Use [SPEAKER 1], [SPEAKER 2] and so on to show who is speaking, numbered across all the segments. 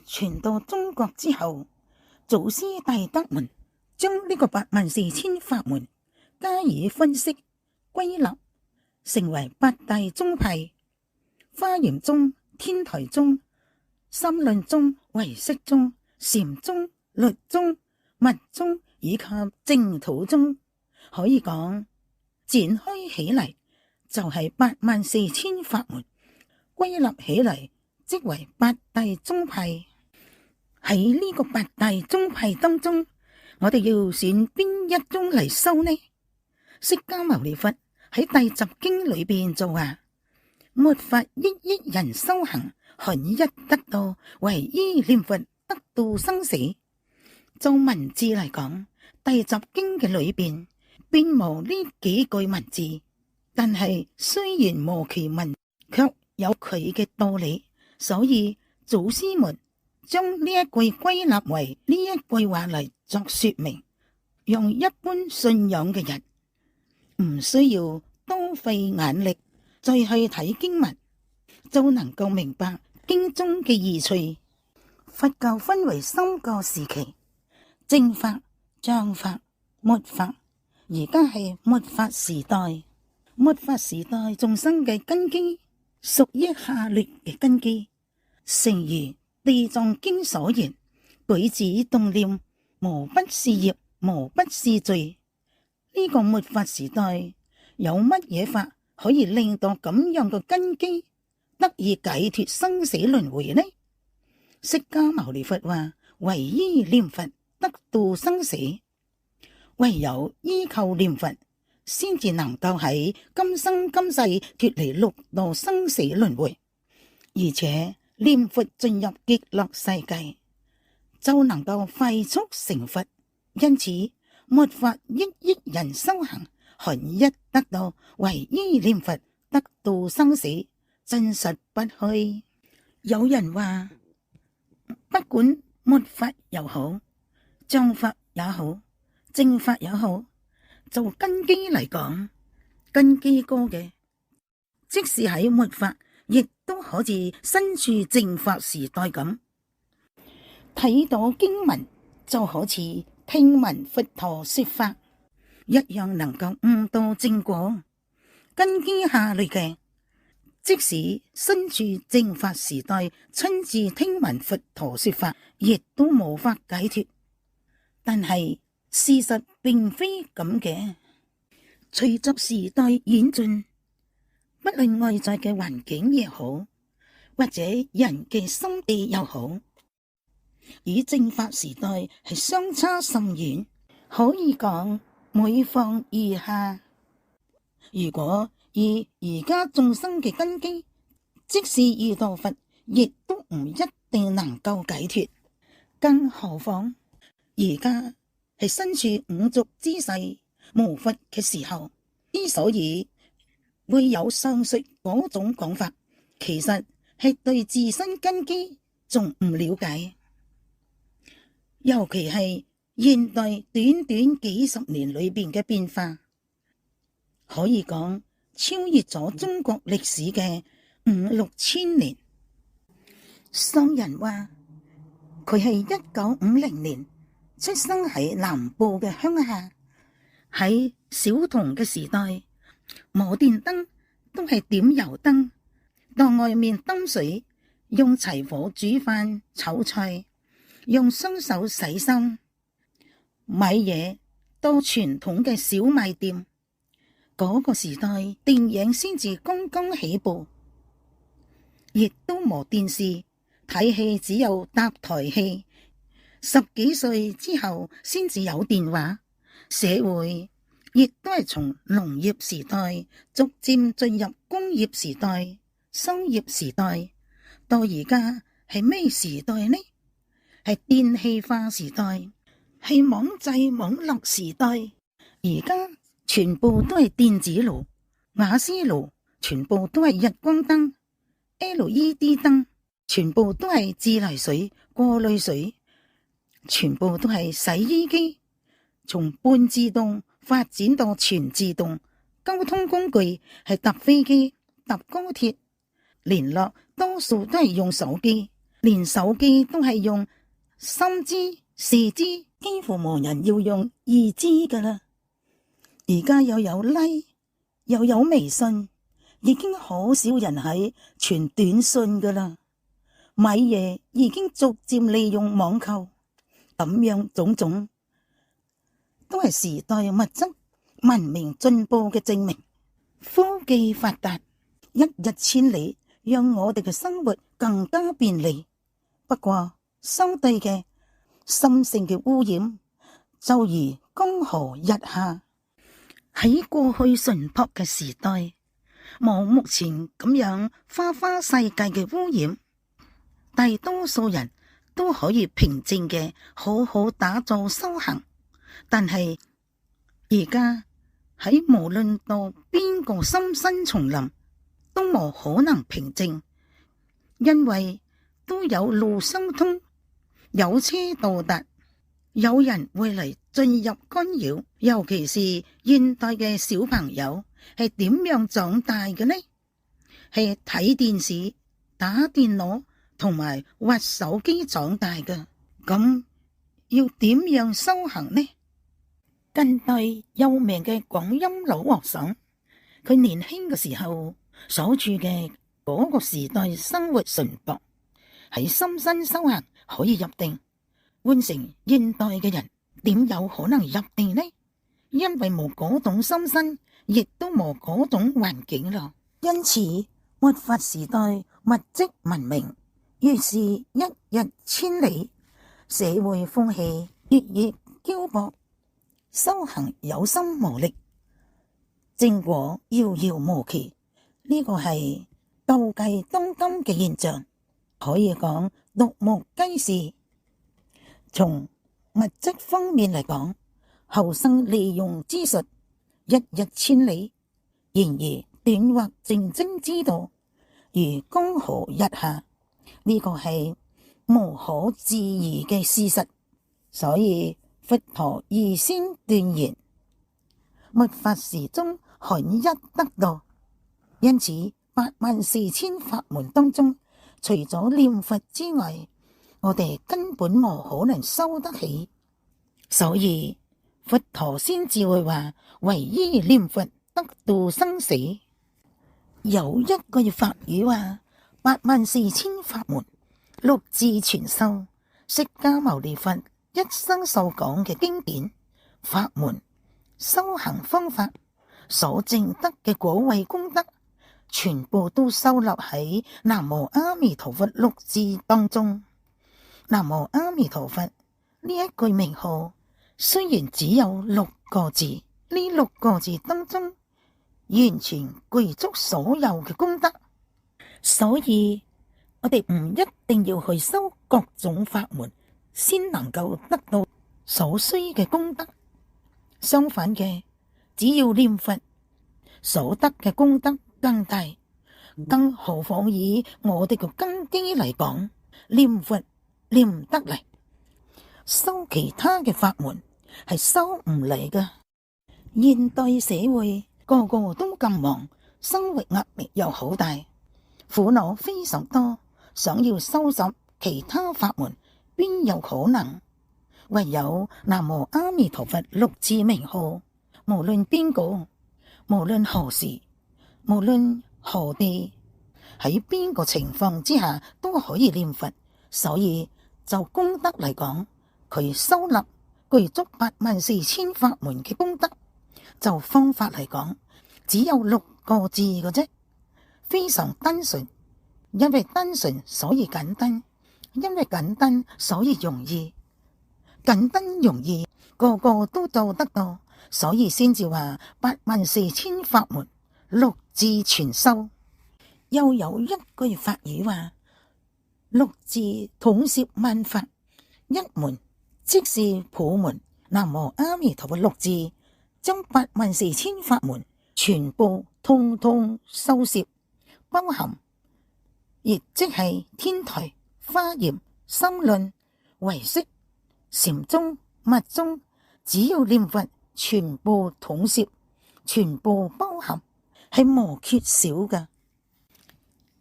[SPEAKER 1] 傳到中國之後，祖師大德們將呢個84000法門加以分析歸納，成為8大宗派：華嚴宗、天台宗、心論宗、唯識宗、禪宗、律宗、密宗以及淨土宗。可以講展開起嚟就係84000法門，歸納起嚟即為8大宗派。喺呢個8大宗派當中，我哋要選邊一宗嚟修呢？釋迦牟尼佛喺第集經裏邊就話：末法億人修行，罕一得道，唯依念佛得度生死。就文字嚟講，第集經嘅裏邊並無呢幾句文字，但係雖然無其文，卻有佢嘅道理，所以祖師們將呢一句歸納為呢一句話嚟作說明，讓一般信仰嘅人唔需要多費眼力再去睇經文，就能夠明白經中嘅意趣。佛教分為3個時期：正法、像法、末法。而家係末法時代。末法時代眾生嘅根基屬於下劣嘅根基，誠如地藏經所言：舉止動念無不是業，無不是罪。呢個末法時代有乜嘢法可以令到咁樣嘅根基得以解脫生死輪迴呢？釋迦牟尼佛話：唯依念佛得度生死。唯有依靠念佛，先至能夠喺今生今世脫離六道生死輪迴，而且念佛進入極樂世界，就能夠快速成佛。因此，末法億人修行，罕一得道，唯依念佛得度生死，真實不虛。有人話，不管末法又好，像法也好，正法也好，就根基嚟講，根基高嘅，即使喺末法，亦都好似身處正法時代咁，睇到經文就好似聽聞佛陀說法，一樣能夠悟到正果。根基下嚟嘅，即使身處正法時代，親自聽聞佛陀說法，亦都無法解脫。但係事實並非咁嘅，隨着時代演進，不論外在嘅環境也好，或者人嘅心地又好，與正法時代係相差甚遠，可以講每況愈下。如果以而家眾生嘅根基，即使遇到佛，亦都唔一定能夠解脫，更何況而家係身處五濁之世無佛嘅時候，之所以會有上述嗰種講法，其實係對自身根基仲唔了解。尤其係現代短短幾十年裏邊嘅變化，可以講超越咗中國歷史嘅5-6千年。商人話佢係1950年出生喺南部嘅鄉下，喺小童嘅時代，冇電燈都係點油燈，到外面擔水，用柴火煮飯炒菜，用雙手洗衫，買嘢到傳統嘅小賣店。嗰個時代電影先至剛剛起步，亦都冇電視睇戲，只有搭台戲。10幾歲之後先至有電話，社會亦都係從農業時代逐漸進入工業時代、商業時代，到而家係咩時代呢？係電氣化時代，係網際網絡時代。而家全部都係電子爐、瓦斯爐，全部都係日光燈、LED 燈，全部都係自來水、過濾水，全部都係洗衣機。從半自動發展到全自動，交通工具係搭飛機、搭高鐵，聯絡多數都係用手機，連手機都係用三支、四支，幾乎冇人要用二支噶啦。而家又有 Line，又有微信，已經好少人喺傳短信噶啦。買嘢已經逐漸利用網購，咁樣種種都係時代物質文明進步嘅證明。科技發達，一日千里，讓我哋嘅生活更加便利。不過相對嘅心性嘅污染就如江河日下。喺過去淳樸嘅時代，冇目前咁樣花花世界嘅污染，大多數人都可以平靜嘅好好打坐修行。但係而家喺無論到邊個深山叢林，都冇可能平靜，因為都有路相通，有車到達，有人會嚟進入干擾。尤其是現代嘅小朋友係點樣長大嘅呢？係睇電視、打電腦同埋滑手機長大嘅。咁要點樣修行呢？近代有名嘅廣音老和尚，佢年輕嘅時候所處嘅嗰個時代生活淳樸，喺深山修行可以入定。換成現代嘅人，點有可能入定呢？因為冇嗰種心身，亦都冇嗰種環境咯。因此，末法時代物質文明越是一日千里，社會風氣越驕薄，修行有心無力，正果遙遙無期。呢個係道計當今嘅現象，可以講獨木雞事。從物質方面嚟講，後生利用之術一日千里，然而斷惑正真之道如江河日下，呢個係無可置疑嘅事實。所以佛陀預先斷言，末法時中罕一得道。因此84000法門當中，除咗念佛之外，我哋根本冇可能修得起。所以佛陀先至會話，唯依念佛得度生死。有一句法語話，84000法門六字全修，釋迦牟尼佛一生所講嘅經典法門、修行方法所證得嘅果位功德，全部都收納喺南無阿彌陀佛六字當中。南無阿彌陀佛呢一句名號雖然只有6個字，呢6個字當中完全具足所有嘅功德。所以我哋唔一定要去修各種法門先能夠得到所需嘅功德，相反嘅，只要念佛所得嘅功德更大。更何況以我哋嘅根基嚟講，念佛念唔得嚟，修其他嘅法門係修唔嚟㗎。現代社會個個都咁忙，生活壓力又好大，苦惱非常多，想要收拾其他法門邊有可能？唯有南無阿彌陀佛六字名號，無論邊個，無論何時，無論何地，喺邊個情況之下都可以念佛。所以就功德嚟講，佢收納具足84000法門嘅功德。就方法嚟講，只有6個字嘅啫，非常單純。因為單純所以簡單，因為簡單所以容易，簡單容易個個都做得到，所以先至話84000法門六字全修。又有一句法語話，六字統攝萬法，一門即是普門。南無阿彌陀佛六字將84000法門全部通通收攝包含，亦即係天台、華嚴、心論、唯識、禪宗、密宗，只要念佛全部統攝，全部包含，係無缺少嘅。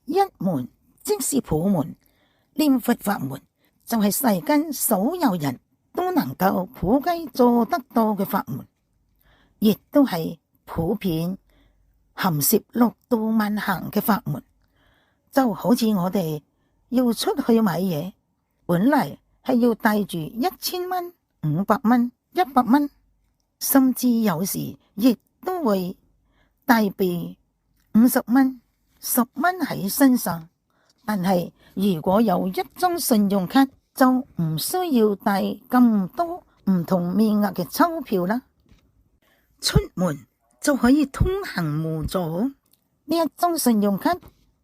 [SPEAKER 1] 一門即是普門，念佛法門就係世間所有人都能夠普及做得到嘅法門，亦都係普遍含攝六度萬行嘅法門。就好似我哋要出去買嘢，本嚟係要帶住1000蚊、500蚊、100蚊，甚至有時亦都會帶備50蚊、10蚊喺身上。但係如果有一張信用卡，就唔需要帶咁多唔同面額嘅鈔票啦。出門就可以通行無阻，呢一張信用卡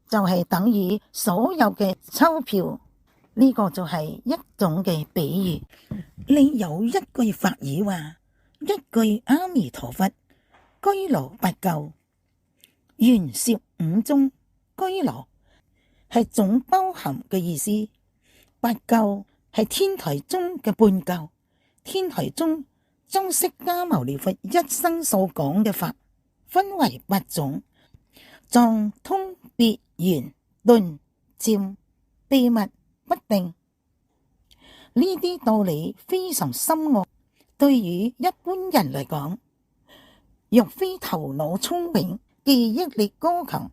[SPEAKER 1] 就係等於所有嘅鈔票，呢個就係一種嘅比喻。你有一句法語話，一句阿彌陀佛，居羅八救，圓攝五宗。居羅係總包含嘅意思，八救係天台宗嘅半救。天台宗將釋迦牟尼佛一生所講嘅法分為8種，藏通別圓頓漸秘密不定。呢啲道理非常深奧，對於一般人嚟講，若非頭腦聰明、記憶力高強、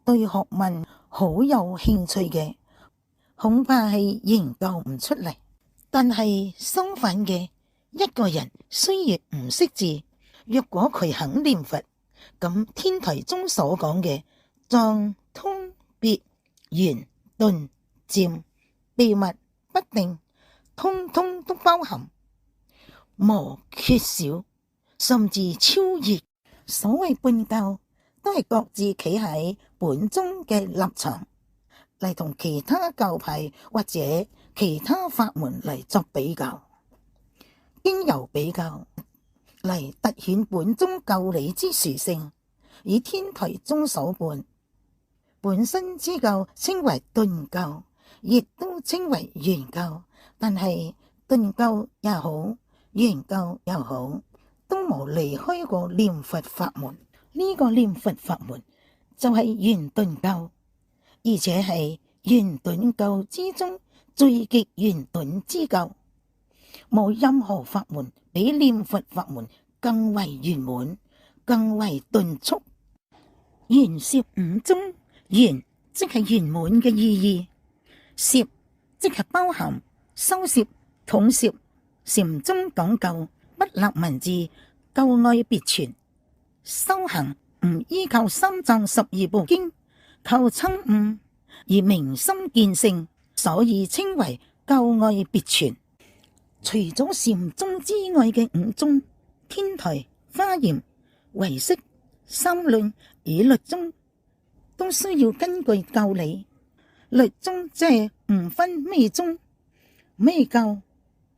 [SPEAKER 1] 對學問好有興趣嘅，恐怕係研究唔出嚟。但係相反嘅，一個人雖然唔識字，若果佢肯念佛，咁天台宗所講嘅藏通別圓頓漸秘密不定，通通都包含，無缺少，甚至超越。所謂半教，都係各自企喺本宗嘅立場嚟同其他教派或者其他法門嚟作比較，經由比較嚟凸顯本宗教理之殊勝。以天台宗所伴本身之教稱為頓教，亦都稱為圓教，但係頓教也好，圓教也好，都冇離開過念佛法門。呢個念佛法門就係圓頓教，而且係圓頓教之中最極圓頓之教，冇任何法門比念佛法門更為圓滿，更為頓促。圓攝五宗，圓即係圓滿嘅意義，攝即係包含，修攝、統攝。禪宗講究不立文字，舊愛別傳。修行唔依靠三藏12部經，靠參悟而明心見性，所以稱為舊愛別傳。除咗禪宗之外嘅5宗，天台、華嚴、唯識、三論與律宗，都需要根據教理。律宗即係唔分咩宗咩教，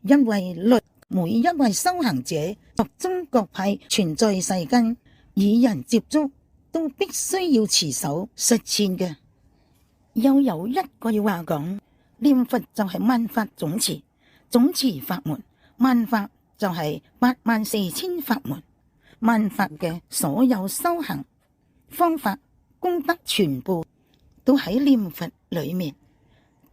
[SPEAKER 1] 因為律每一位修行者各宗各派存在世間，與人接觸都必須要持守實踐嘅。又有一句話講，念佛就係萬法總持，總持法門，萬法就係84000法門，萬法嘅所有修行方法功德全部都喺念佛裏面，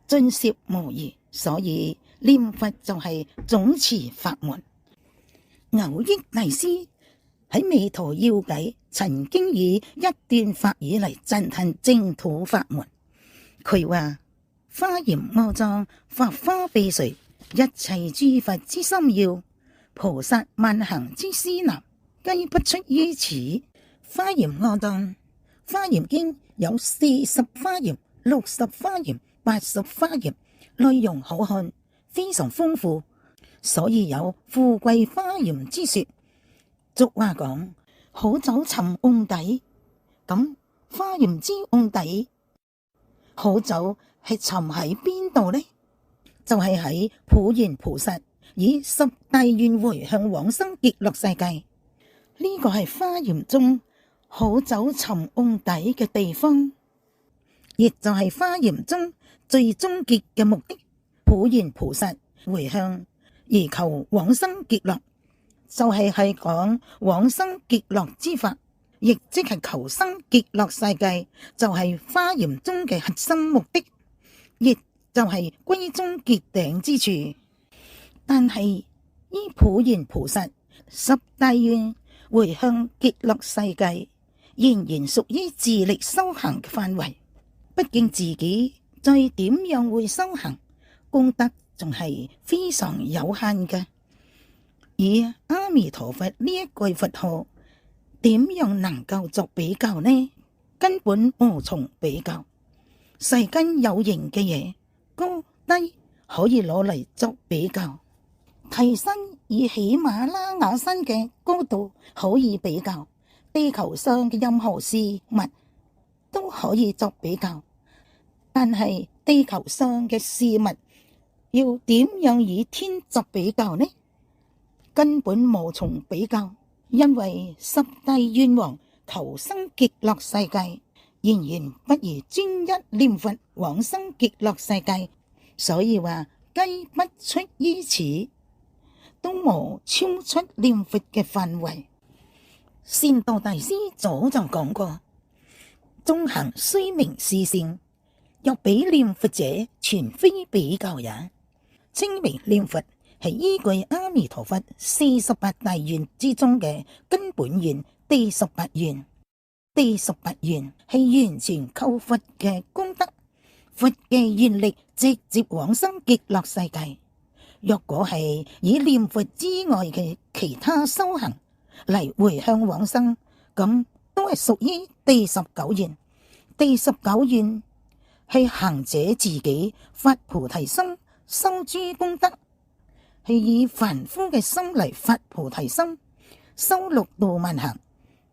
[SPEAKER 1] 盡攝無疑。所以念佛就係總持法門。牛益大師喺《彌陀要解》曾經以一段法語嚟讚歎淨土法門。佢話：華嚴我藏法華秘髓，一切諸佛之心要，菩薩萬行之師南，皆不出於此。華嚴我藏，華嚴經有40華嚴、60華嚴、80華嚴，內容好漢，非常豐富，所以有富貴華嚴之說。俗話講，好酒沉甕底，咁華嚴之甕底，好酒係沉喺邊度呢？就係喺普賢菩薩以10大願回向往生極樂世界，呢個係華嚴中好酒沉甕底嘅地方，亦就係華嚴中最終極嘅目的。普賢菩薩回向而求往生極樂，就係講往生極樂之法，亦即係求生極樂世界，就係華嚴中嘅核心目的，亦就係歸宗結頂之處。但係依普賢菩薩十大願回向極樂世界，仍然屬於自力修行嘅範圍。畢竟自己再點樣會修行，功德仲係非常有限嘅。以阿彌陀佛呢一句佛號，點樣能夠作比較呢？根本無從比較。世間有形嘅嘢，高低可以攞嚟作比較，提升以喜馬拉雅山嘅高度可以比較，地球上嘅任何事物都可以作比較。但係地球上嘅事物要點樣與天作比較呢？根本無從比較，因為十大願王求生極樂世界，仍然不如專一念佛往生極樂世界。所以話皆不出於此，都無超出念佛嘅範圍。善導大師早就講過，縱行雖名是善，若比念佛者，全非比較也。稱為念佛係依據阿彌陀佛48大願之中嘅根本願第18願。第18願係完全靠佛嘅功德，佛嘅願力直接往生極樂世界。若果係以念佛之外嘅其他修行嚟回向往生，咁都係屬於第19願。第19願係行者自己發菩提心，修諸功德，係以凡夫嘅心嚟發菩提心，修六度萬行，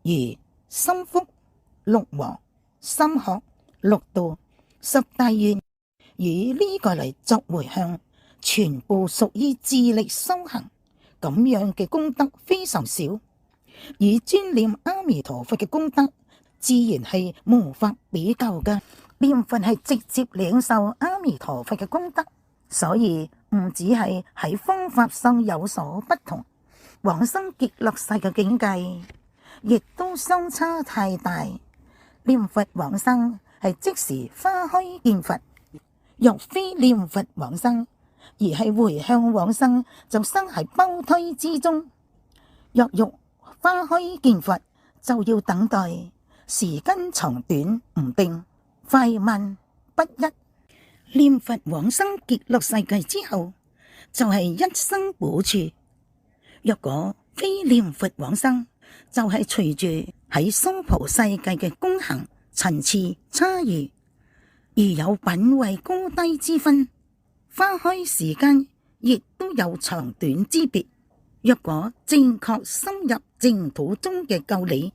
[SPEAKER 1] 如心腹、六和、心學、六度、十大願，以呢個嚟作回向，全部屬於自力修行，咁樣嘅功德非常少。以專念阿彌陀佛嘅功德，自然係無法比較噶。念佛係直接領受阿彌陀佛嘅功德，所以唔只係喺方法上有所不同，往生極樂世嘅境界亦都相差太大。念佛往生係即時花開見佛，若非念佛往生，而係回向往生，就生喺胞胎之中。若欲花開見佛，就要等待，時間長短唔定，快慢不一。念佛往生極樂世界之後，就係一生補處。若果非念佛往生，就係隨住喺娑婆世界嘅功行層次差異，而有品位高低之分，花開時間亦都有長短之別。若果正確深入淨土中嘅教理，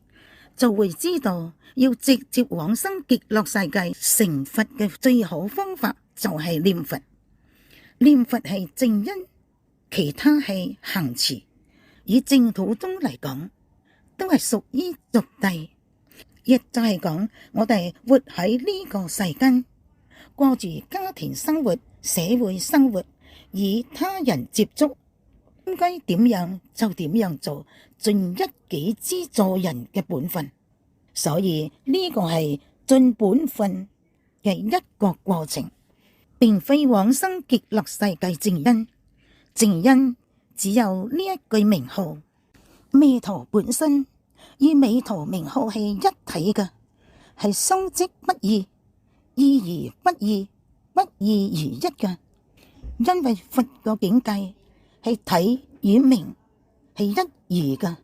[SPEAKER 1] 就會知道要直接往生極樂世界成佛嘅最好方法就係念佛。念佛係正因，其他係行持。以淨土中嚟講，都係屬於俗諦，亦就係講我哋活喺呢個世間，過住家庭生活、社會生活，與他人接觸，應該點樣就點樣做，盡一己之助人嘅本分。所以呢個係盡本分嘅一個過程，並非往生極樂世界正因。正因只有呢一句名號，彌陀本身與彌陀名號係一體嘅，係相即不二，異而不異，不二而一嘅。因為佛個境界係體與名係一而嘅，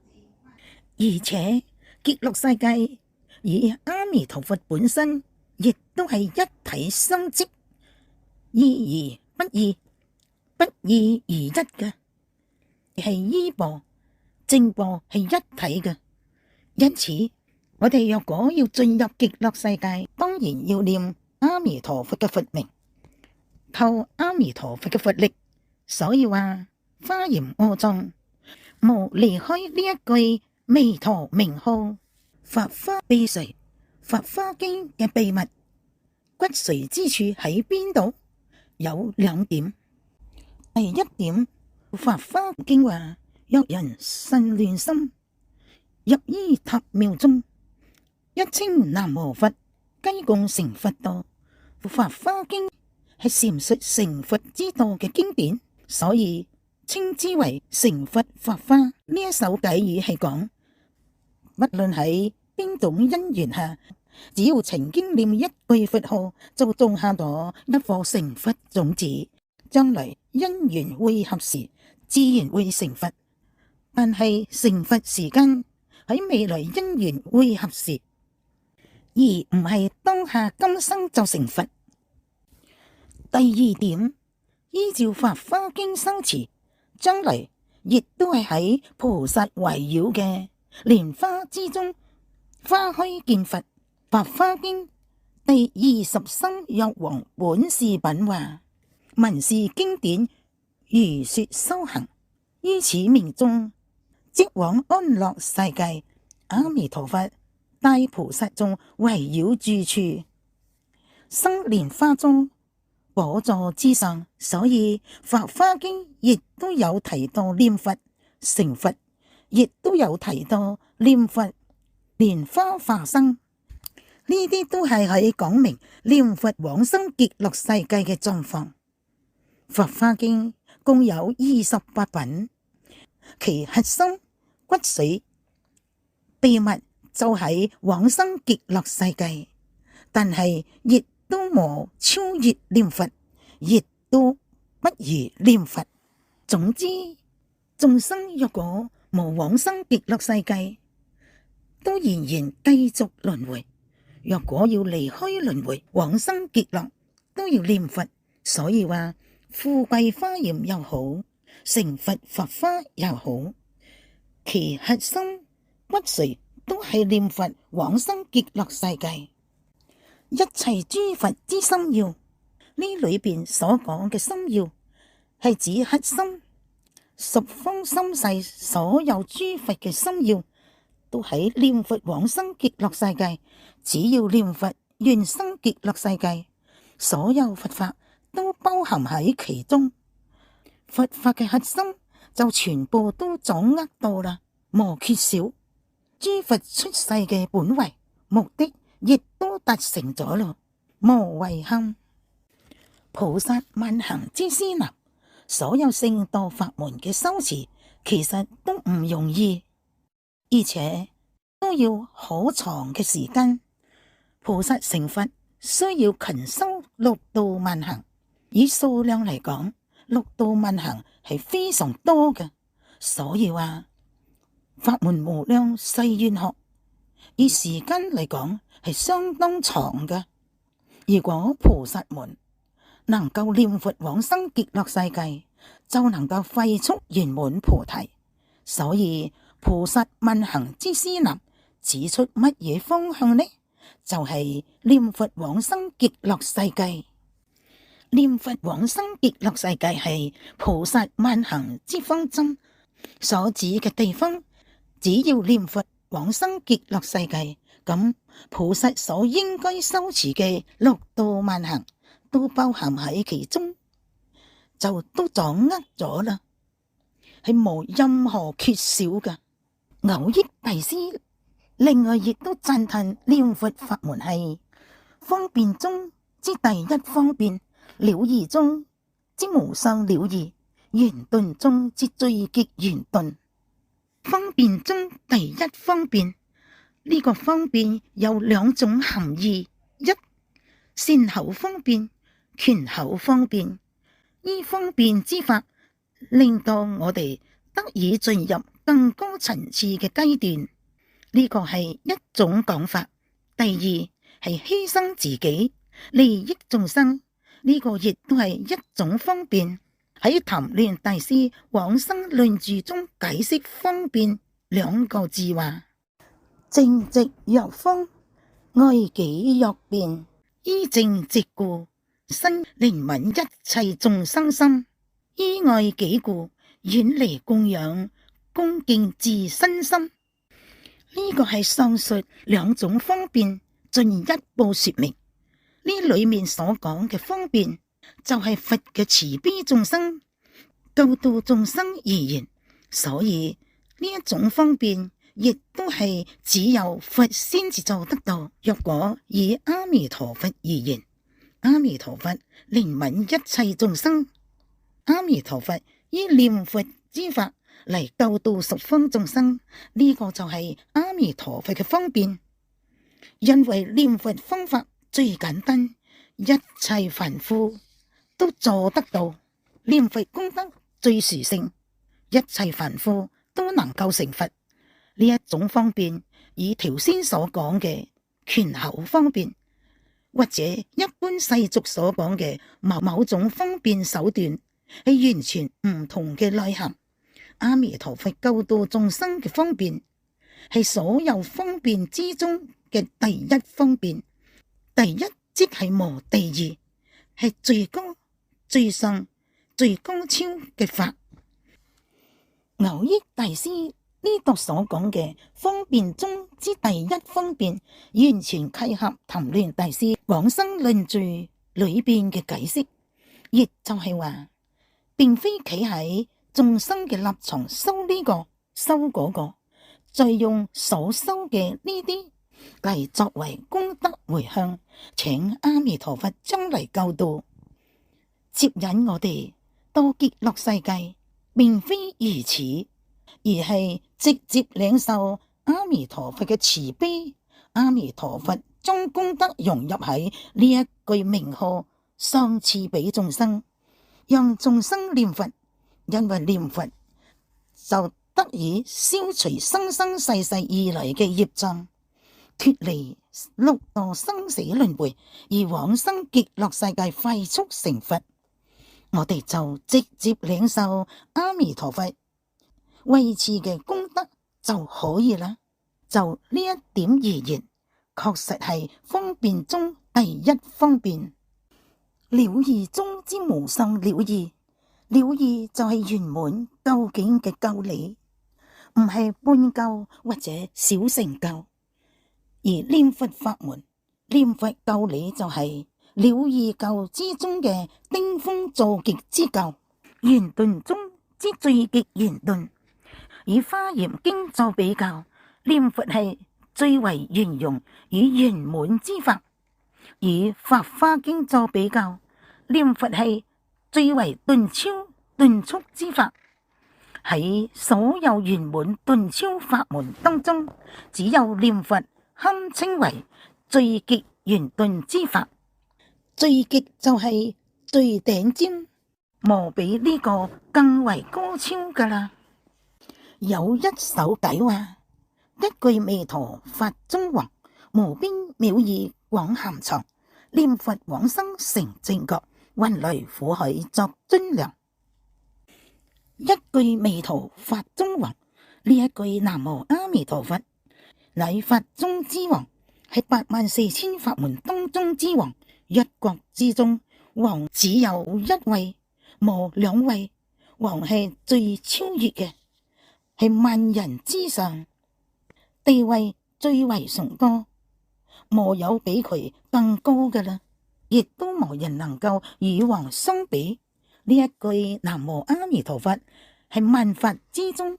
[SPEAKER 1] 而且極樂世界與阿彌陀佛本身亦都係一體相即，異而不異，不二而一嘅，係依報正報係一體嘅。因此我哋若果要進入極樂世界，當然要念阿彌陀佛嘅佛名，靠阿彌陀佛嘅佛力。所以話華嚴阿藏無離開呢一句彌陀名號。法華秘髓，法華經嘅秘密骨髓之處喺邊度？有兩點。第一點，法華經話：若人生亂心，入於塔廟中，一稱南無佛，皆共成佛道。法華經係闡述成佛之道嘅經典，所以稱之為成佛法花。呢一首偈語係講，不論喺邊種因緣下，只要曾經念一句佛號，就種下咗一顆成佛種子，將來因緣會合時，自然會成佛。但係成佛時間喺未來因緣會合時，而唔係當下今生就成佛。第二點，依照《法華經》修持，將來亦都係喺菩薩圍繞嘅蓮花之中，花開見佛。《法華經》第23藥王本事品話：聞是經典，如說修行，於此命中，即往安樂世界。阿彌陀佛大菩薩眾圍繞住處，生蓮花中，寶座之上。所以《法華經》亦都有提到念佛成佛，亦都有提到念佛蓮花化生。呢啲都係可以講明念佛往生極樂世界嘅狀況。《法華經》共有28品，其核心骨髓秘密就喺往生極樂世界，但係亦都無超越念佛，亦都不如念佛。總之，眾生若果無往生極樂世界，都仍然繼續輪迴。若果要離開輪迴，往生極樂，都要念佛。所以話富貴花嚴又好，成佛法花又好，其核心骨髓都係念佛往生極樂世界。一切諸佛之心要，呢裏邊所講嘅心要係指核心，十方三世所有諸佛嘅心要都喺念佛往生極樂世界。只要念佛願生極樂世界，所有佛法都包含喺其中。佛法嘅核心就全部都掌握到啦，無缺少。諸佛出世嘅本位目的亦都達成咗咯，無遺憾。菩薩萬行之師立，所有聖道法門嘅修持其實都唔容易，而且都要好長嘅時間。菩薩成佛需要勤修六度萬行，以數量嚟講，六度萬行係非常多嘅。所以話法門無量誓願學，以時間嚟講係相當長嘅。如果菩薩們能夠念佛往生極樂世界，就能夠快速圓滿菩提。所以菩薩萬行之師立指出乜嘢方向呢？就係念佛往生極樂世界。念佛往生極樂世界係菩薩萬行之方針所指嘅地方。只要念佛往生極樂世界，咁菩薩所應該修持嘅六度萬行都包含喺其中，就都掌握咗啦，係冇任何缺少嘅。蕅益大師另外亦都讚嘆念佛法門係方便中之第一方便，了義中之無上了義，圓頓中之最極圓頓。方便中第一方便，呢個方便有兩種含義：一善巧方便，權巧方便。依方便之法，令到我哋得以進入更高層次嘅階段，呢個係一種講法。第二係犧牲自己利益眾生，呢個亦都係一種方便。喺談論大師往生論著中解釋方便兩個字話：正直若方，愛己若便，依正直故，身憐憫一切眾生心；依愛己故，遠離供養，恭敬自身心。呢個係上述兩種方便進一步說明。呢裏面所講嘅方便，就係佛嘅慈悲眾生、救度眾生而言。所以呢一種方便，亦都係只有佛先至做得到。若果以阿彌陀佛而言，阿彌陀佛憐憫一切眾生。阿彌陀佛以念佛之法嚟救度十方眾生，呢個就係阿彌陀佛嘅方便。因為念佛方法最簡單，一切凡夫都做得到。念佛功德最殊勝，一切凡夫都能夠成佛。呢一種方便，以條先所講嘅權巧方便，或者一般世俗所講嘅某種方便手段，係完全唔同嘅內涵。阿彌陀佛救度眾生嘅方便，係所有方便之中嘅第一方便。第一即係無第二，係最高、最上、最高超嘅法。蕅益大師呢度所講嘅方便中之第一方便，完全契合談論大師往生論序裏邊嘅解釋，亦就係話，並非企喺眾生嘅立場修呢個修嗰個，再用所修嘅呢啲嚟作為功德回向，請阿彌陀佛將嚟救度，接引我哋到極樂世界，並非如此，而係直接領受阿彌陀佛嘅慈悲。阿彌陀佛將功德融入喺呢一句名號，上賜俾眾生，讓眾生念佛，因為念佛就得以消除生生世世以來嘅業障，脫離六道生死輪迴，而往生極樂世界快速成佛。我哋就直接領受阿彌陀佛維持嘅功德就可以啦。就呢一點而言，確實係方便中第一方便。了義中之無上了義，了義就係圓滿究竟嘅教理，唔係半教或者小乘教。而念佛法門、念佛教理就係了義教之中嘅登峰造極之教，圓頓中之最極圓頓。以華嚴經作比較，念佛係最為圓融與圓滿之法；以法華經作比較，念佛係最為頓超頓速之法。喺所有圓滿頓超法門當中，只有念佛堪稱為最極圓頓之法。最極就係最頂尖，無比呢個更為高超噶啦。有一首偈話：一句彌陀法中宏，無邊妙義廣涵藏。念佛往生成正覺，雲來苦海作尊良。一句彌陀法中宏，呢一句南無阿彌陀佛乃法中之王，係84000法門當中之王。一國之中，王只有一位，無兩位。王係最超越嘅，係萬人之上，地位最為崇高，無有比佢更高嘅啦，亦都無人能夠與王相比。呢一句南無阿彌陀佛係萬法之中，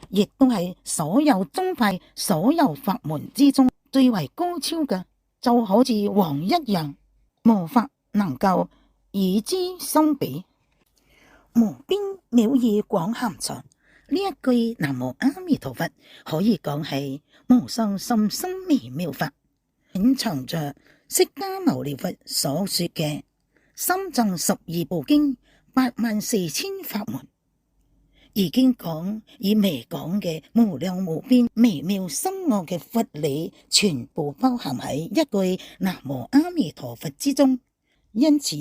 [SPEAKER 1] 亦都係所有宗派、所有法門之中最為高超嘅，就好似王一樣，無法能夠與之相比。無邊妙義廣涵藏，呢一句南無阿彌陀佛可以講係無上甚深微妙法，隱藏着釋迦牟尼佛所說嘅三藏十二部經84000法門，已經講以未講嘅無量無邊微妙深奧嘅佛理，全部包含喺一句南無阿彌陀佛之中，因此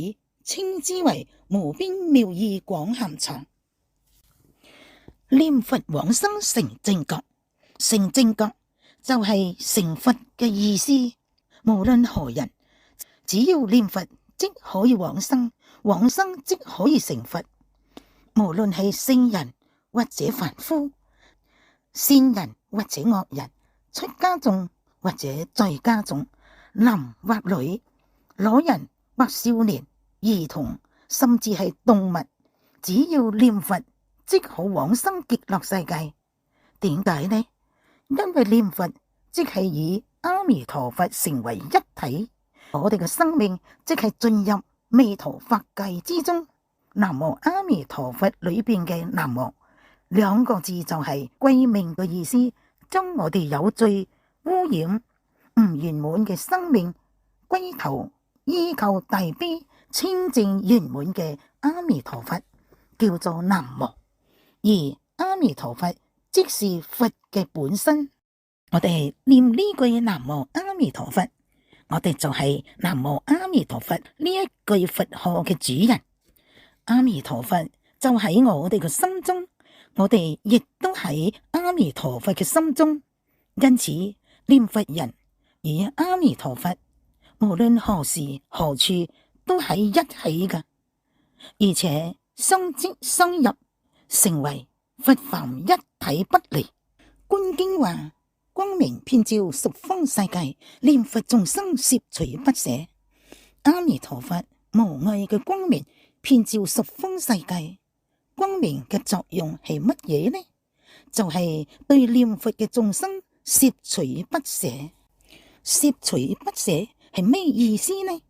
[SPEAKER 1] 稱之為無邊妙義廣涵藏。念佛往生成正覺，成正覺就係成佛嘅意思。無論何人，只要念佛即可以往生，往生即可以成佛。無論係聖人或者凡夫，善人或者惡人，出家眾或者在家眾，男或女，老人或少年，兒童甚至係動物，只要念佛即可往生極樂世界。點解呢？因為念佛即係以阿彌陀佛成為一體，我哋嘅生命即係進入彌陀法界之中。南無阿彌陀佛裏邊嘅南無兩個字就係歸命嘅意思，將我哋有罪污染唔圓滿嘅生命歸頭依靠大悲清淨圓滿嘅阿彌陀佛，叫做南無。而阿彌陀佛即是佛嘅本身，我哋念呢句南無阿彌陀佛，我哋就係南無阿彌陀佛呢一句佛號嘅主人。阿彌陀佛就喺我哋嘅心中，我哋亦都喺阿彌陀佛嘅心中，因此念佛人與阿彌陀佛無論何時何處都喺一起嘅，而且相接相入，成為佛凡一體不離。觀經話：光明遍照十方世界，念佛眾生攝取不捨。阿彌陀佛無礙嘅光明遍照十方世界，光明嘅作用係乜嘢呢？就係對念佛嘅眾生攝取不捨。攝取不捨係咩意思呢？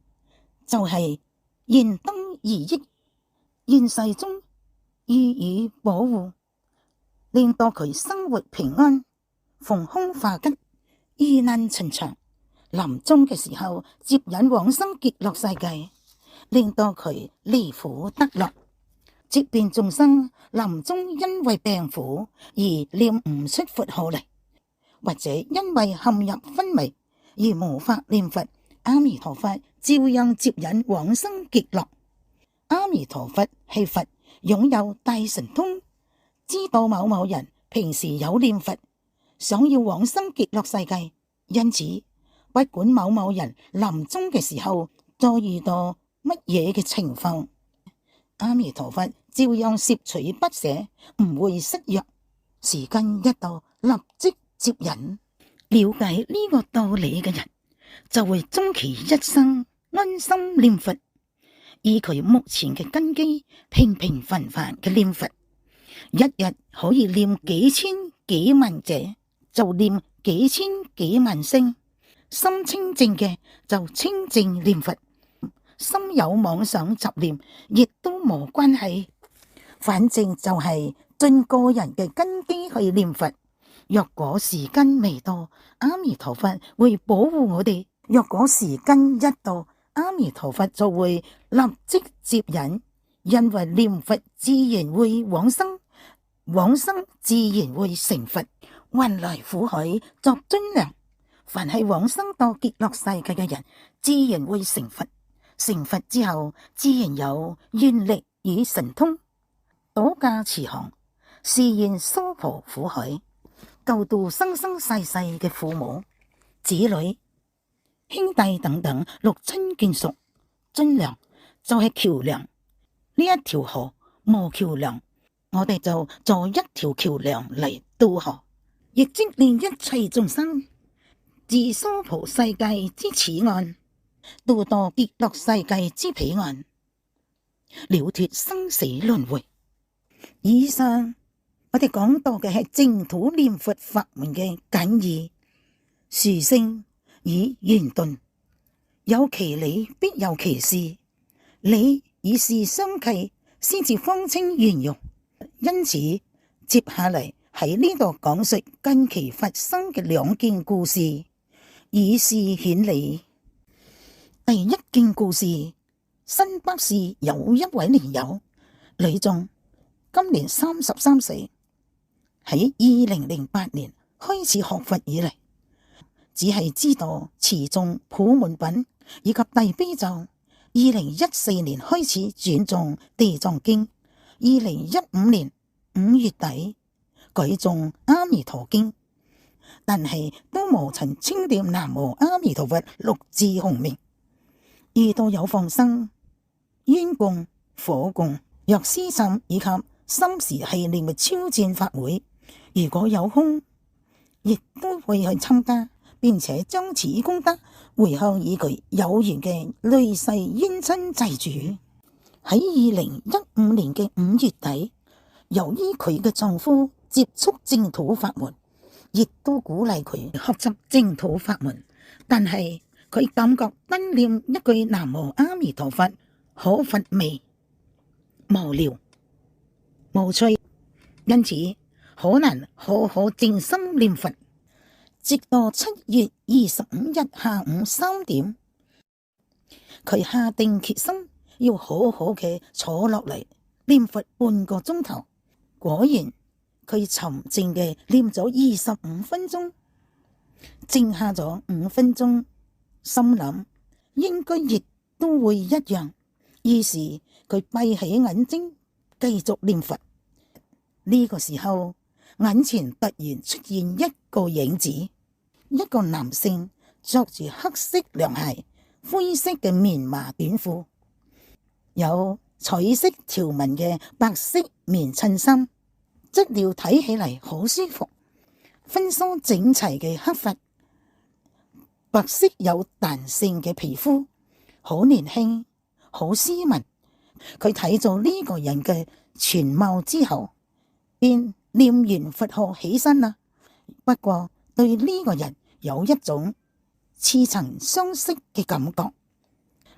[SPEAKER 1] 就係現當而益，現世中予以保護，令到佢生活平安，逢凶化吉，遇難巡長。臨終嘅時候接引往生極樂世界，令到佢離苦得樂。即便眾生臨終因為病苦而念唔出佛號嚟，或者因為陷入昏迷而無法念佛，阿彌陀佛照樣接引往生極樂。阿彌陀佛係佛，擁有大神通，知道某某人平時有念佛，想要往生極樂世界，因此不管某某人臨終嘅時候再遇到乜嘢嘅情況，阿彌陀佛照樣攝取不捨，唔會失約。時間一到，立即接引。了解呢個道理嘅人，就會終其一生安心念佛，以佢目前嘅根基，平平凡凡嘅念佛，一日可以念幾千幾萬者，就念幾千幾萬聲。心清淨嘅就清淨念佛，心有妄想雜念亦都冇關係，反正就係盡個人嘅根基去念佛。若果時間未到，阿彌陀佛會保護我哋；若果時間一到，阿彌陀佛就會立即接引，因為念佛自然會往生，往生自然會成佛，還來苦海作尊良。凡係往生到極樂世界嘅人，自然會成佛。成佛之後，自然有願力與神通，倒駕慈航，示現娑婆苦海，救度生生世世嘅父母、子女、兄弟等等六親眷屬。尊良就係橋梁，呢一條河無橋梁，我哋就做一條橋梁嚟渡河，亦即令一切眾生自娑婆世界之此岸渡到極樂世界之彼岸，了脫生死輪迴。以上我哋講到嘅係淨土念佛法門嘅簡易、殊勝與圓頓，有其理必有其事，理與事相契，先至方清圓融。因此接下嚟喺呢度講述近期發生嘅兩件故事，以示顯理。第一件故事，新北市有一位蓮友女眾，今年33歲，喺2008年開始學佛以嚟，只係知道持誦普門品以及大悲咒。2014年開始轉誦地藏經，2015年5月底改誦阿彌陀經，但係都無曾稱念南無阿彌陀佛六字洪名。遇到有放生、煙供、火供、藥師懺以及心時繫念嘅超薦法會，如果有空，亦都會去參加，並且將此功德回向以佢有緣嘅累世冤親債主。喺2015年嘅5月底，由於佢嘅丈夫接觸淨土法門，亦都鼓勵佢學習淨土法門，但係佢感覺單念一句南無阿彌陀佛可乏味、無聊、無趣，因此好難好好靜心念佛。直到7月25日下午3點，佢下定決心要好好嘅坐落嚟念佛半個鐘頭。果然，佢沉靜嘅念咗25分鐘，靜下咗5分鐘，心諗應該亦都會一樣。於是佢閉起眼睛繼續念佛。呢個時候，眼前突然出現一個影子，一個男性着住黑色涼鞋、灰色嘅棉麻短褲，有彩色條紋嘅白色棉襯衫，質料睇起嚟好舒服，分梳整齊嘅黑髮，白色有彈性嘅皮膚，好年輕，好斯文。佢睇咗呢個人嘅全貌之後，便念完佛號起身啦。不過對呢個人有一種似曾相識嘅感覺，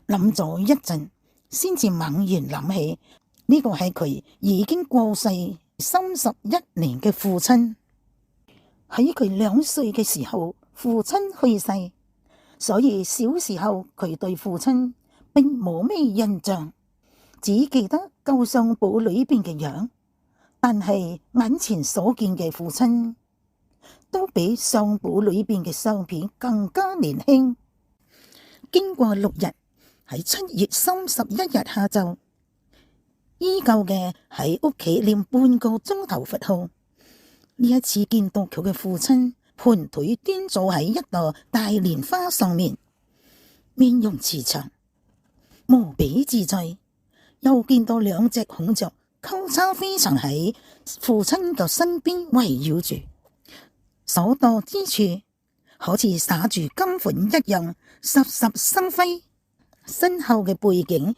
[SPEAKER 1] 諗咗一陣，先至猛然諗起呢個係佢已經過世31年嘅父親。喺佢2歲嘅時候，父親去世，所以小時候佢對父親並冇咩印象，只記得舊相簿裏邊嘅樣。但係眼前所見嘅父親都比相簿裏邊嘅相片更加年輕。經過6日，喺7月31日下晝，依舊嘅喺屋企念半個鐘頭佛號。呢一次見到佢嘅父親盤腿端坐喺一朵大蓮花上面，面容慈祥，無比自在。又見到2隻孔雀交叉飛翔喺父親嘅身邊圍繞住，所到之處好似灑住金粉一樣，熠熠生輝。身後嘅背景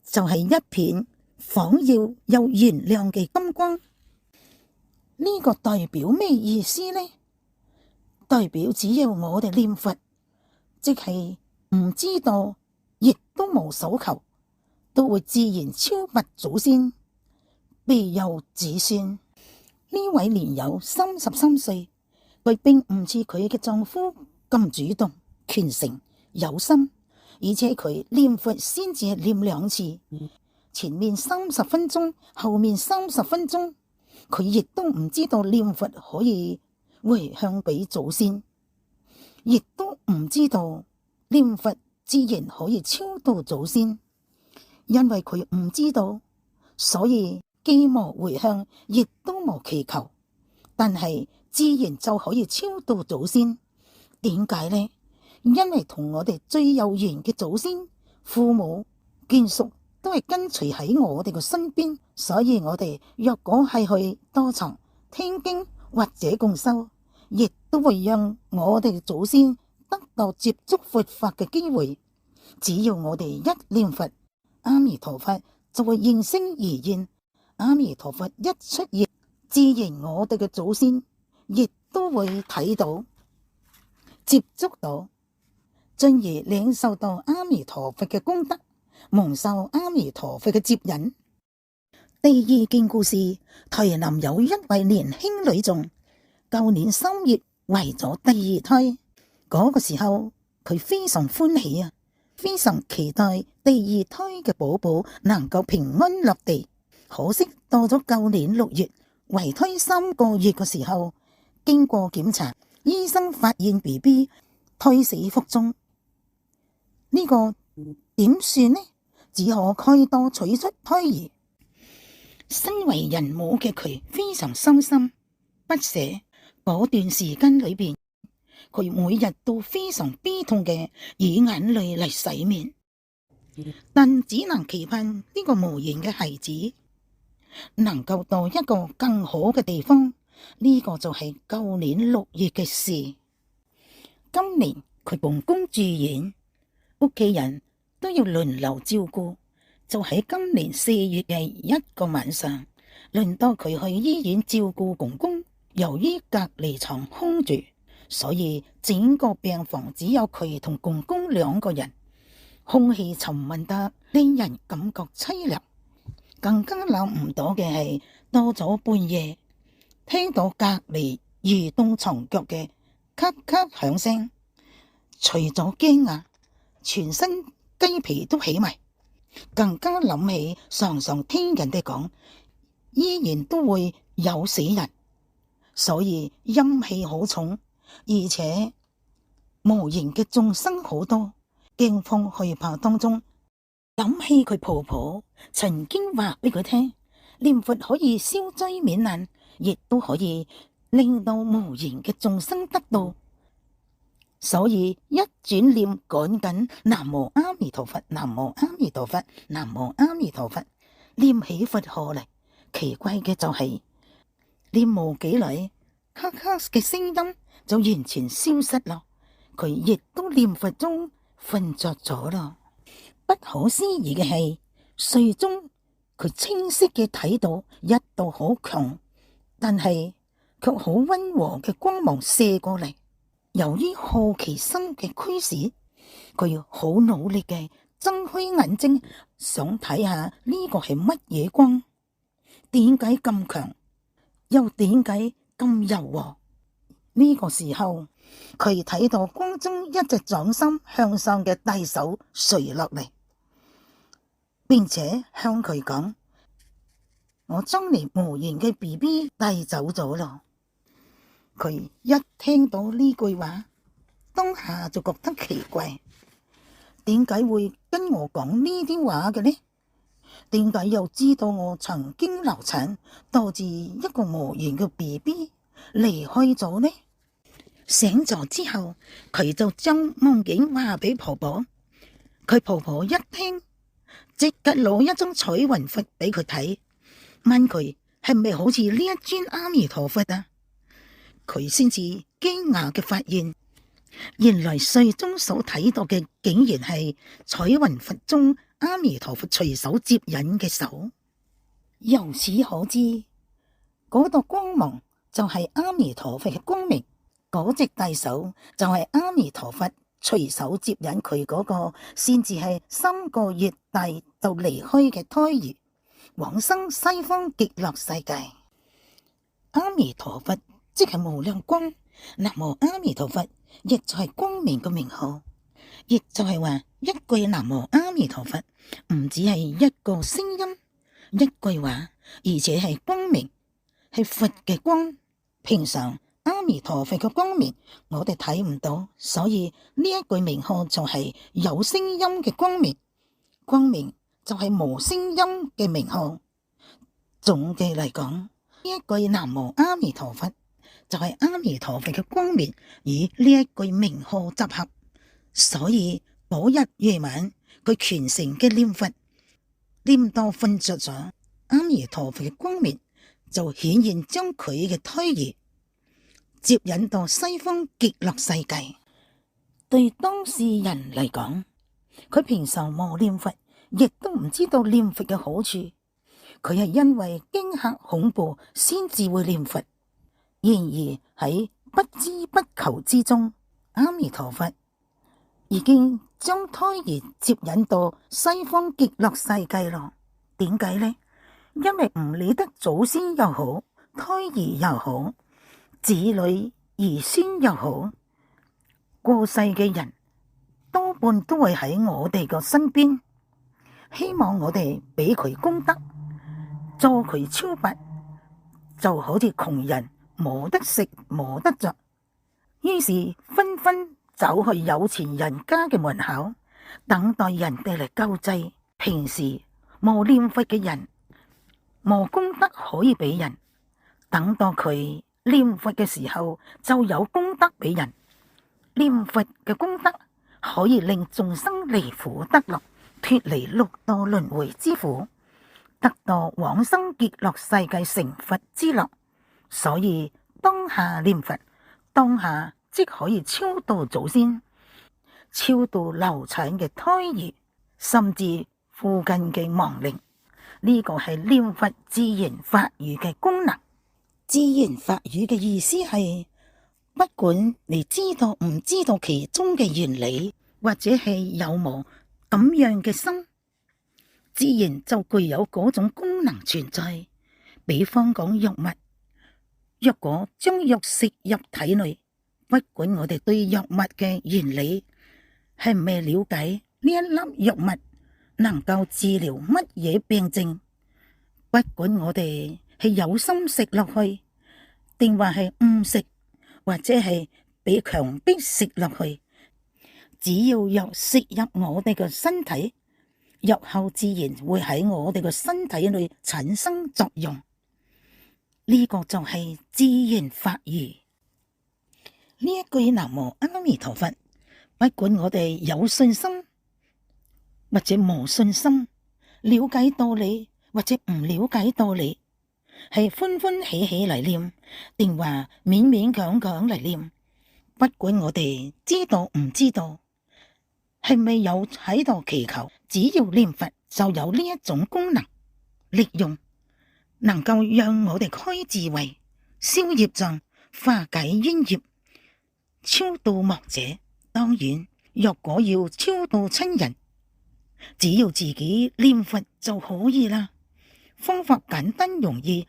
[SPEAKER 1] 就係一片晃耀又圓亮嘅金光。呢個代表咩意思呢？代表只要我哋念佛，即係唔知道，亦都冇所求，都會自然超拔祖先，庇佑子孫。呢位蓮友33歲，佢並唔似佢嘅丈夫咁主動、虔誠、有心，而且佢念佛先至係念2次，前面30分鐘，後面30分鐘，佢亦都唔知道念佛可以回向俾祖先，亦都唔知道念佛自然可以超度祖先。因為佢唔知道，所以既無回向，亦都無祈求，但係自然就可以超度祖先。點解呢？因為同我哋最有緣嘅祖先、父母、眷屬都係跟隨喺我哋嘅身邊，所以我哋若果係去多藏、聽經或者共修，亦都會讓我哋嘅祖先得到接觸佛法嘅機會。只要我哋一念佛，阿彌陀佛就會應聲而現。阿彌陀佛一出現，自然我哋嘅祖先亦都會睇到、接觸到，進而領受到阿彌陀佛嘅功德，蒙受阿彌陀佛嘅接引。第2件故事，台南有一位年輕女眾，舊年3月懷咗第2胎，嗰個時候佢非常歡喜啊，非常期待第2胎嘅寶寶能夠平安落地。可惜到咗舊年6月，懷胎3個月嘅時候，經過檢查，醫生發現 BB 胎死腹中。呢個點算呢？只可開刀取出胎兒。身為人母嘅佢非常傷心不捨。嗰段時間裏邊，佢每日都非常悲痛嘅以眼淚嚟洗面，但只能期盼呢個無緣嘅孩子能夠到一個更好嘅地方。呢個就係舊年6月嘅事。今年佢公公住院，屋企人都要輪流照顧。就喺今年4月嘅一個晚上，輪到佢去醫院照顧公公。由於隔離床空住，所以整個病房只有佢同公公2個人，空氣沉悶得令人感覺淒涼。更加諗唔到嘅係，到咗半夜，聽到隔離移動床腳嘅咔咔響聲，除咗驚訝，全身雞皮都起埋。更加諗起常常聽人哋講，醫院都會有死人，所以陰氣好重，而且無形嘅眾生好多，驚慌害怕當中，諗起佢婆婆曾經話俾佢聽，念佛可以消災免難，亦都可以令到無形嘅眾生得到。所以一轉念趕緊南無阿彌陀佛，南無阿彌陀佛，南無阿彌陀佛，念起佛號嚟。奇怪嘅就係，念冇幾耐，咔咔嘅聲音就完全消失啦。佢亦都念佛中瞓着咗啦。不可思議嘅係，睡中佢清晰嘅睇到一道好強，但係卻好溫和嘅光芒射過嚟。由於好奇心嘅驅使，佢好努力嘅睜開眼睛，想睇下呢個係乜嘢光，點解咁強，又點解咁柔和？呢個時候，佢睇到光中一隻掌心向上嘅大手垂落嚟，並且向佢講：我將你無緣嘅 BB 帶走咗咯。佢一聽到呢句話，當下就覺得奇怪，點解會跟我講呢啲話嘅呢？點解又知道我曾經流產，導致一個無緣嘅 BB 離開咗呢？醒咗之後，佢就將夢境話俾婆婆。佢婆婆一聽，即刻攞一張彩雲佛俾佢睇，問佢係咪好似呢一尊阿彌陀佛啊？佢先至驚訝嘅發現，原來睡中所睇到嘅竟然係彩雲佛中阿彌陀佛隨手接引嘅手。由此可知，嗰道光芒就係阿彌陀佛嘅光明，嗰隻大手就係阿彌陀佛隨手接引佢嗰個，先至係3個月大就離開嘅胎兒，往生西方極樂世界。阿彌陀佛即係無量光，南無阿彌陀佛亦就係光明嘅名號，亦就係話一句南無阿彌陀佛唔只係一個聲音一句話，而且係光明，係佛嘅光。平常阿彌陀佛嘅光明我哋睇唔到，所以呢一句名號就係有聲音嘅光明，光明就係無聲音嘅名號。總嘅嚟講，呢一句南無阿彌陀佛就係阿彌陀佛嘅光明與呢一句名號集合，所以嗰日夜晚佢全城嘅念佛，念到瞓着咗，阿彌陀佛嘅光明就顯現將佢嘅胎兒接引到西方極樂世界。對當事人嚟講，佢平常冇念佛，亦都唔知道念佛嘅好處，佢係因為驚嚇恐怖先至會念佛。然而喺不知不求之中，阿彌陀佛已經將胎兒接引到西方極樂世界咯。點解呢？因為唔理得祖先又好，胎兒又好，子女兒孫又好，過世嘅人多半都會喺我哋個身邊，希望我哋俾佢功德，助佢超拔，就好似窮人冇得食冇得着，於是紛紛走去有錢人家嘅門口，等待人哋嚟救濟。平時冇念佛嘅人，冇功德可以俾人，等到佢念佛嘅時候就有功德俾人。念佛嘅功德可以令眾生離苦得樂，脫離六道輪迴之苦，得到往生極樂世界成佛之樂。所以當下念佛，當下即可以超度祖先，超度流產嘅胎兒，甚至附近嘅亡靈。呢個係念佛自然法語嘅功能。自然法語嘅意思係不管你知道唔知道其中嘅原理，或者係有冇咁樣嘅心，自然就具有嗰種功能存在。比方講藥物，若果將藥食入體內，不管我哋對藥物嘅原理係唔係了解，呢一粒藥物能夠治療乜嘢病症，不管我哋係有心食落去，定話係唔食，或者係被強迫食落去，只要藥食入我哋嘅身體，藥後自然會喺我哋嘅身體裏產生作用。呢個就係自然法義。呢一句南無阿彌陀佛，不管我哋有信心或者冇信心，了解道理或者唔了解道理，係歡歡喜喜嚟念，定話勉勉強強嚟念，不管我哋知道唔知道，係咪有喺度祈求，只要念佛就有呢一種功能利用，能夠讓我哋開智慧、消業障、化解冤業、超度亡者。當然，若果要超度親人，只要自己念佛就可以啦。方法簡單容易，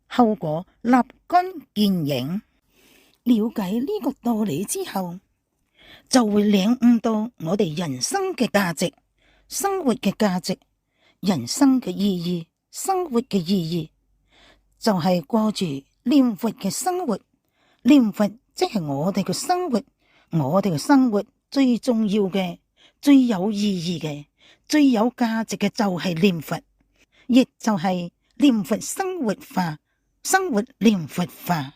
[SPEAKER 1] 後果立竿見影。了解呢個道理之後，就會領悟到我哋人生嘅價值、生活嘅價值、人生嘅意義、生活嘅意義，就係過住念佛嘅生活。念佛即係我哋嘅生活，我哋嘅生活最重要嘅、最有意義嘅、最有價值嘅就係念佛，亦就係念佛生活化，生活念佛化。